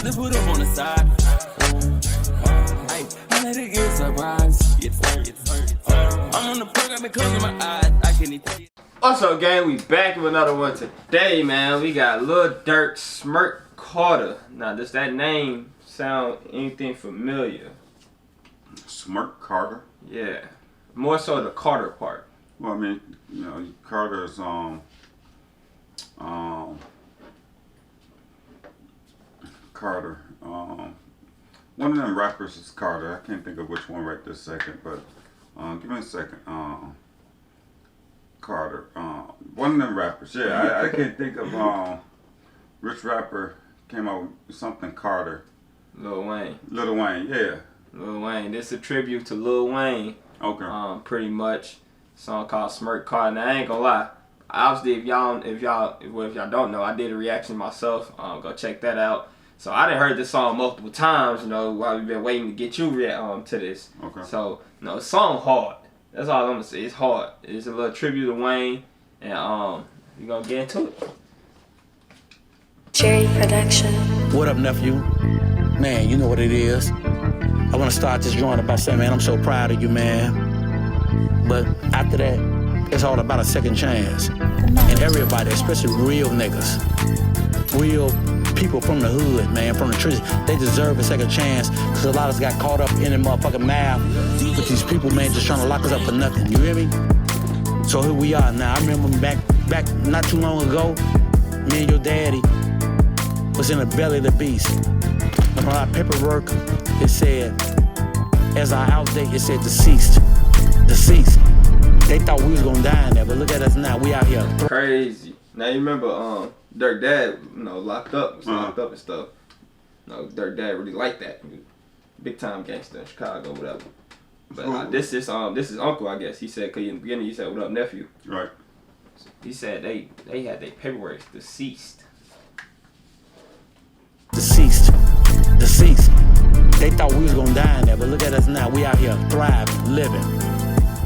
Let's put up on the side. I let it get surprised. I'm on the program and closing my eyes. I can't even tell you. What's up, gang? We back with another one today, man. We got Lil Durk, Smurk, Carter. Now, does that name sound anything familiar? Smurk Carter? Yeah. More so the Carter part. Well, I mean, you know, Carter's Carter. One of them rappers is Carter. I can't think of which one right this second, but give me a second. Carter. One of them rappers. Yeah, I can't think of which rapper came out with something Carter. Lil Wayne. Lil Wayne, yeah. Lil Wayne. This is a tribute to Lil Wayne. Okay. Pretty much. Song called Smurk Carter. Now, I ain't gonna lie. Obviously, if y'all don't know, I did a reaction myself. Go check that out. So I done heard this song multiple times, you know, while we've been waiting to get you to this. Okay. So, no, the song hard. That's all I'm gonna say. It's hard. It's a little tribute to Wayne, and we gonna get into it. Cherry Production. What up, nephew? Man, you know what it is. I want to start this joint by saying, man, I'm so proud of you, man. But after that, it's all about a second chance. And everybody, especially real niggas, real people from the hood, man, from the trenches, they deserve a second chance, because a lot of us got caught up in the motherfucking mouth with these people, man, just trying to lock us up for nothing. You hear me? So here we are now. I remember back not too long ago, me and your daddy was in the belly of the beast. And on our paperwork, it said, as our outdate, it said deceased. Deceased. They thought we was gonna die in there, but look at us now. We out here. Crazy. Now you remember Durk dad, you know, locked up and stuff. No, Durk dad really liked that. Big time gangster in Chicago, whatever. But this is uncle, I guess. He said, cause in the beginning he said, "What up, nephew?" Right. He said they had their paperwork deceased. Deceased. Deceased. They thought we was gonna die in there, but look at us now. We out here thriving, living.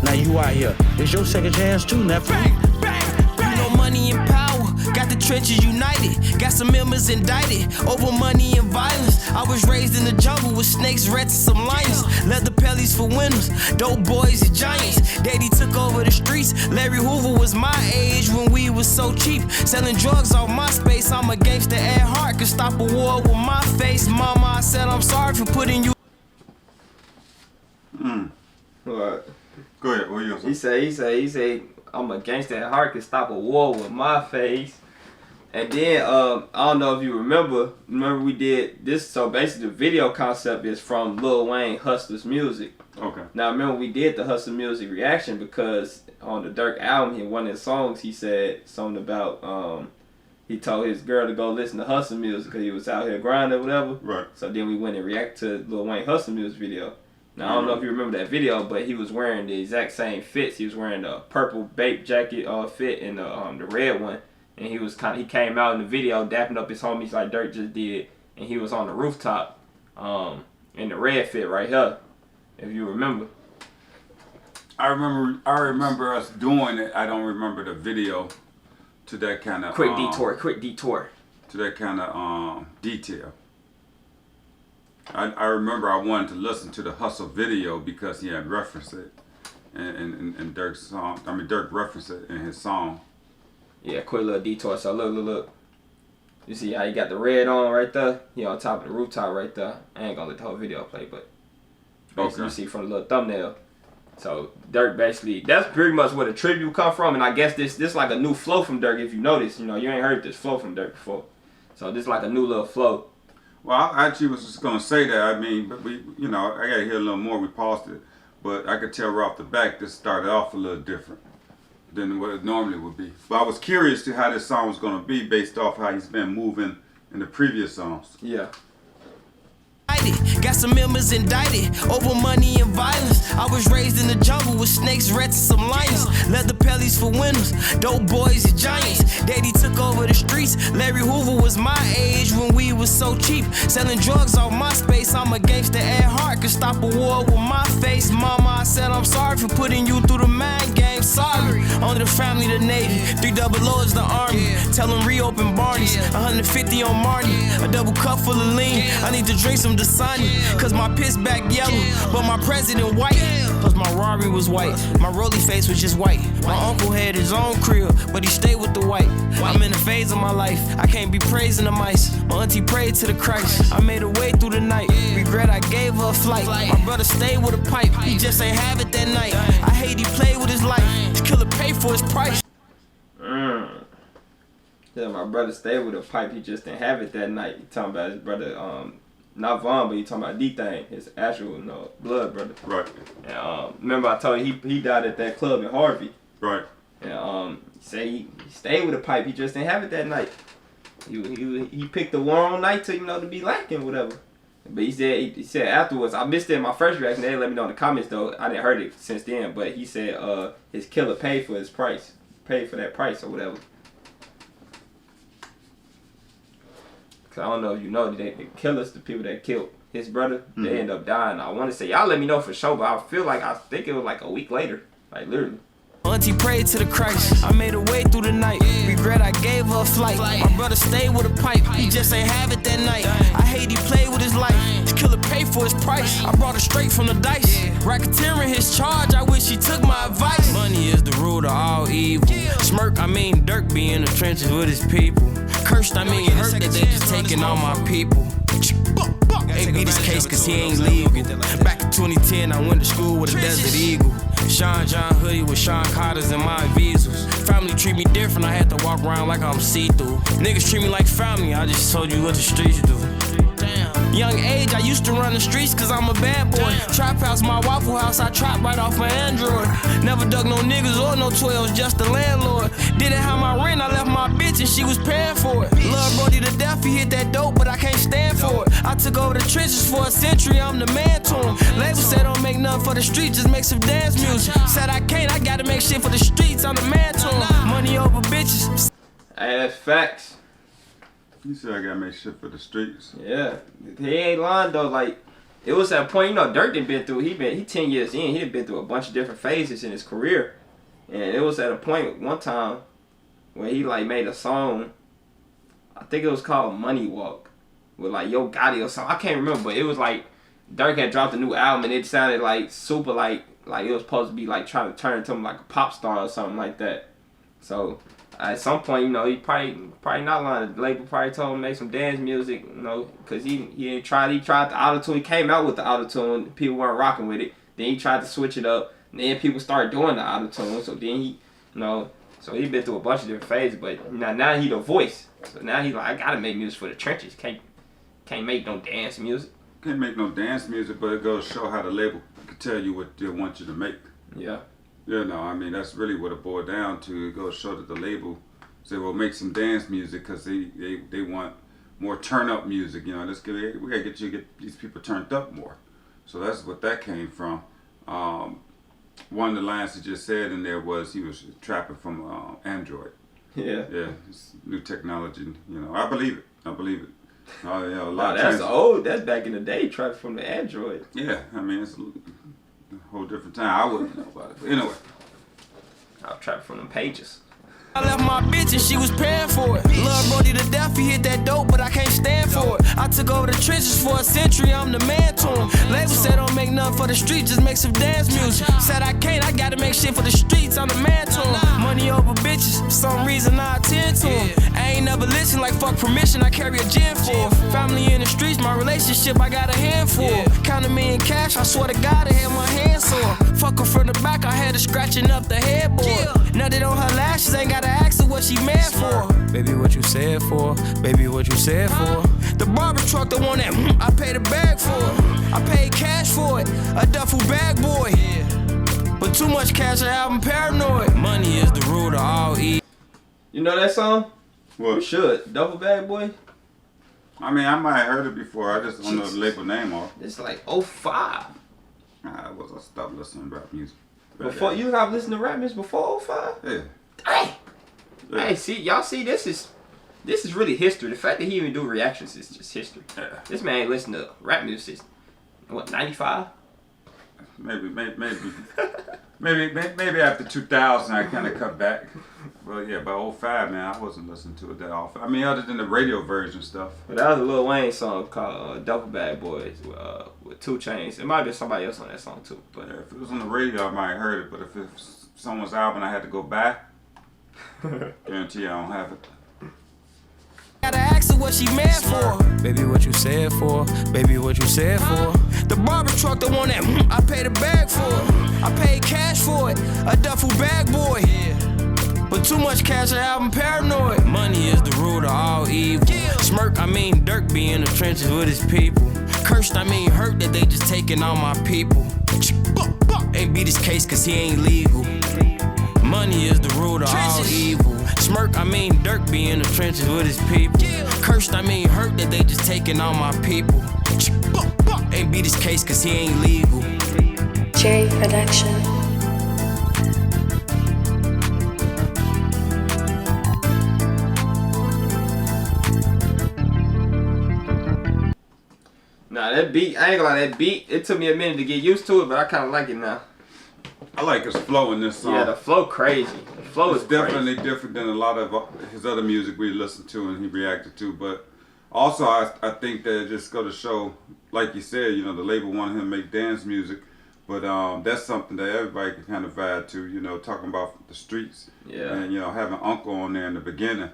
Now you out here. It's your second chance too, nephew. Bang, bang, bang. You know money and power. Got the trenches united. Got some members indicted over money and violence. I was raised in the jungle with snakes, rats, and some lions. Leather pellies for winners. Dope boys and giants. Daddy took over the streets. Larry Hoover was my age when we was so cheap. Selling drugs off my space. I'm a gangster at heart. Could stop a war with my face. Mama, I said I'm sorry for putting you. What? Go ahead. What are you gonna say? He said, I'm a gangster at heart, can stop a war with my face. And then, I don't know if you remember we did this, so basically the video concept is from Lil Wayne, Hustler's Music. Okay. Now, remember we did the Hustler Music reaction because on the Durk album, in one of his songs, he said something about, he told his girl to go listen to Hustler Music because he was out here grinding or whatever. Right. So then we went and react to Lil Wayne Hustler Music video. Now, I don't know if you remember that video, but he was wearing the exact same fits. He was wearing the purple Bape jacket fit and the red one. And he came out in the video dapping up his homies like Durk just did. And he was on the rooftop in the red fit right here, if you remember. I remember us doing it. I don't remember the video to that kind of Quick detour. To that kind of detail. I remember I wanted to listen to the Hustle video because he had referenced it in Durk's song. I mean, Durk referenced it in his song. Yeah, quick little detour. So look. You see how he got the red on right there? He on top of the rooftop right there. I ain't gonna let the whole video play, but basically you see from the little thumbnail. So Durk basically, that's pretty much where the tribute come from. And I guess this like a new flow from Durk. If you notice, you know, you ain't heard this flow from Durk before. So this like a new little flow. Well, I actually was just gonna say that. I mean, but we, you know, I gotta hear a little more. We paused it, but I could tell right off the back this started off a little different than what it normally would be. But I was curious to how this song was gonna be based off how he's been moving in the previous songs. Yeah. Got some members indicted over money and violence. I was raised in the jungle with snakes, rats, and some lions. Leather pellies for winners. Dope boys and giants. Daddy took over the streets. Larry Hoover was my age when we was was so cheap. Selling drugs on my space. I'm a gangster at heart. Could stop a war with my face. Mama, I said I'm sorry for putting you through the mind game. Sorry. Only the family, the Navy. 3 double O is the Army. Tell them reopen Barney's. 150 on Marty. A double cup full of lean. I need to drink some Dasani. Cause my piss back yellow. But my president white. Plus my Rari was white. My Rolly face was just white. My uncle had his own crib, but he stayed with the white. I'm in a phase of my life. I can't be praising the mice. My auntie prayed to the Christ. I made her way through the night. Regret I gave her a flight. My brother stayed with a pipe. He just ain't have it that night. I hate he played with his life. This killer paid for his price. Yeah, my brother stayed with a pipe. He just didn't have it that night. He talking about his brother, not Vaughn, but he talking about D-Thing, his actual blood brother. Right. And remember I told you he died at that club in Harvey. Right. And he said he stayed with a pipe. He just didn't have it that night. He picked the wrong night to to be lacking whatever. But he said afterwards, I missed it in my first reaction. They didn't let me know in the comments though. I didn't heard it since then. But he said his killer paid for his price, paid for that price or whatever. Cause I don't know if you know, the killers, the people that killed his brother, they end up dying. I want to say y'all let me know for sure, but I think it was like a week later, like literally. Auntie prayed to the Christ. I made her way through the night. Regret I gave her a flight. My brother stayed with a pipe. He just ain't have it that night. I hate he played with his life. This killer paid for his price. I brought it straight from the dice. Racketeering his charge. I wish he took my advice. Money is the root of all evil. Smurk, I mean Durk, be in the trenches with his people. Cursed, I mean hurt that they just taking all my people. Ain't beat his case cause he ain't legal. Back in 2010, I went to school with a Desert Eagle. Sean John hoodie with Sean Carter's and my visas. Family treat me different, I had to walk around like I'm see-through. Niggas treat me like family, I just told you what the streets do. Young age, I used to run the streets cause I'm a bad boy. Trap house, my Waffle House, I trap right off my Android. Never dug no niggas or no 12s, just the landlord. Didn't have my rent, I left my bitch and she was paying for it. Love Brody to death, he hit that dope, but I can't stand for it. I took over the trenches for a century, I'm the man to him. Label said don't make nothing for the streets, just make some dance music. Said I can't, I gotta make shit for the streets, I'm the man to him. Money over bitches. Hey, that's facts. You said I gotta make shit for the streets. Yeah, he ain't lying though. Like, it was at a point, Durk done been through. He 10 years in. He done been through a bunch of different phases in his career, and it was at a point one time when he like made a song. I think it was called Money Walk with like Yo Gotti or something. I can't remember, but it was like Durk had dropped a new album and it sounded like super like it was supposed to be like trying to turn into him like a pop star or something like that. So at some point, he probably not lying. The label probably told him to make some dance music, because he tried the auto-tune. He came out with the auto-tune, people weren't rocking with it. Then he tried to switch it up, and then people started doing the auto-tune. So then he, so he been through a bunch of different phases. But now he the voice. So now he like, I gotta make music for the trenches. Can't make no dance music. Can't make no dance music, but it goes to show how the label can tell you what they want you to make. Yeah. I mean, that's really what it boiled down to. It goes to show that the label say, well, make some dance music because they want more turn-up music. We got to get these people turned up more. So that's what that came from. One of the lines he just said in there was he was trapping from Android. Yeah. Yeah, it's new technology. I believe it. Oh, yeah, that's back in the day, trapping from the Android. Yeah, I mean, it's a whole different time. I wouldn't know about it. But anyway. I'll trap from them pages. I left my bitch and she was paying for it. Love Brody to death, he hit that dope, but I can't stand for it. I took over the trenches for a century, I'm the man to him. Label said don't make nothing for the streets, just make some dance music. Said I can't, I gotta make shit for the streets, I'm the man to him. Money over bitches, for some reason I attend to him. I ain't never listen like fuck permission, I carry a gin for. Family in the streets, my relationship, I got a handful. Counting me in cash, I swear to God I had my hands sore. Fuck her from the back, I had her scratching up the headboard. Now that on her lashes, ain't gotta ask her what she mad for. Baby, what you said for? Baby, what you said for? The barber truck, the one that I paid a bag for. I paid cash for it, a duffel bag boy. But too much cash, I have them paranoid. Money is the root of all evil. You know that song? What? You should. Duffel Bag Boy? I mean, I might have heard it before. I just don't know the label name off. It's like 05. I stopped listening to rap music. Before you have listened to rap music before 05? Yeah. Hey! Hey, see, y'all see this is this is really history. The fact that he even do reactions is just history. This man ain't listen to rap music. What, 95? Maybe after 2000 I kind of cut back. Well, yeah, by 05, man, I wasn't listening to it that often. I mean, other than the radio version stuff. But that was a Lil Wayne song called Double Bad Boys with 2 Chainz. It might have been somebody else on that song too. But yeah, if it was on the radio, I might have heard it. But if it's someone's album I had to go buy, guarantee I don't have it. Gotta ask her what she mad for. Baby, what you said for? Baby, what you said for? The barber truck, the one that I paid a bag for. I paid cash for it, a duffel bag boy. But too much cash, I have him paranoid. Money is the root of all evil. Smurk, I mean Durk, be in the trenches with his people. Cursed, I mean hurt that they just taking all my people. Ain't beat his case cause he ain't legal. Money is the root of all evil. Smurk, I mean Durk, be in the trenches with his people. Cursed, I mean hurt that they just taking all my people. Ain't beat his case cause he ain't legal. J Production. nah, that beat, I ain't gonna lie, that beat, it took me a minute to get used to it, but I kind of like it now. I like his flow in this song. Yeah, the flow crazy. The flow It's is definitely crazy. different than a lot of his other music we listened to and he reacted to. But also, I think that it just go to show, like you said, you know, the label wanted him to make dance music. But that's something that everybody can kind of vibe to, you know, talking about the streets. Yeah. And, you know, having Uncle on there in the beginning,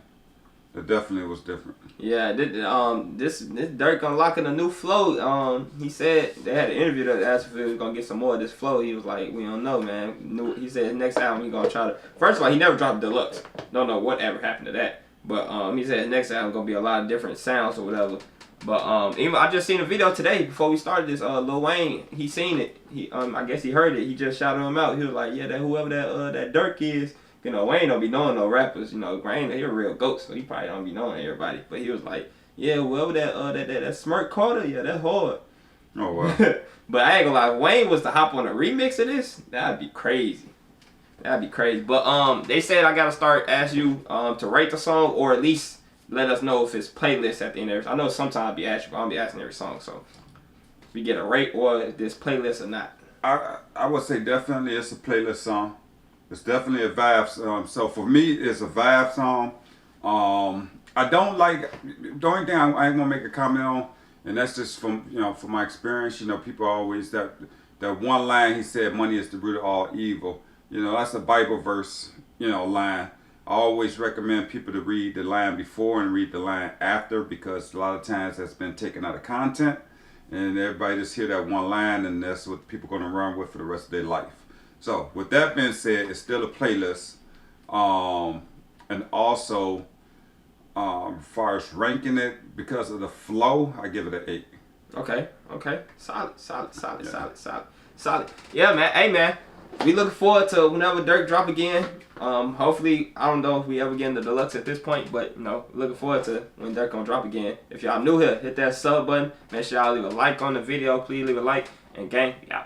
that definitely was different. Yeah, this Durk unlocking a new flow. He said they had an interview that asked if he was gonna get some more of this flow. He was like, we don't know, man. He said his next album he gonna try to. First of all, he never dropped deluxe. Don't know whatever happened to that. But he said his next album gonna be a lot of different sounds or whatever. But even I just seen a video today before we started this. Lil Wayne, he seen it. He I guess he heard it. He just shouted him out. He was like, yeah, that whoever that Durk is. You know, Wayne don't be knowing no rappers. You know, Wayne, he a real goat, so he probably don't be knowing everybody. But he was like, yeah, whoever that Smurk Carter, yeah, that's hard. Oh, wow. But I ain't gonna lie, if Wayne was to hop on a remix of this, that'd be crazy. That'd be crazy. But they said I gotta start asking you to rate the song or at least let us know if it's playlists at the end of every. I know sometimes I'll be asking, but I'll be asking every song. So if we get a rate or if this playlist or not. I would say definitely it's a playlist song. It's definitely a vibe song. So for me, it's a vibe song. I don't like, the only thing I ain't gonna make a comment on, and that's just from, you know, from my experience, you know, people always, that one line he said, money is the root of all evil. You know, that's a Bible verse, you know, line. I always recommend people to read the line before and read the line after, because a lot of times that's been taken out of content and everybody just hear that one line and that's what people are gonna run with for the rest of their life. So with that being said, it's still a playlist. And also, as far as ranking it, because of the flow, I give it an 8. Okay. Solid. Yeah, man. Hey, man. We looking forward to whenever Durk drop again. Hopefully, I don't know if we ever get in the deluxe at this point, but, you know, looking forward to when Durk gonna drop again. If y'all new here, hit that sub button. Make sure y'all leave a like on the video. Please leave a like. And gang, yeah.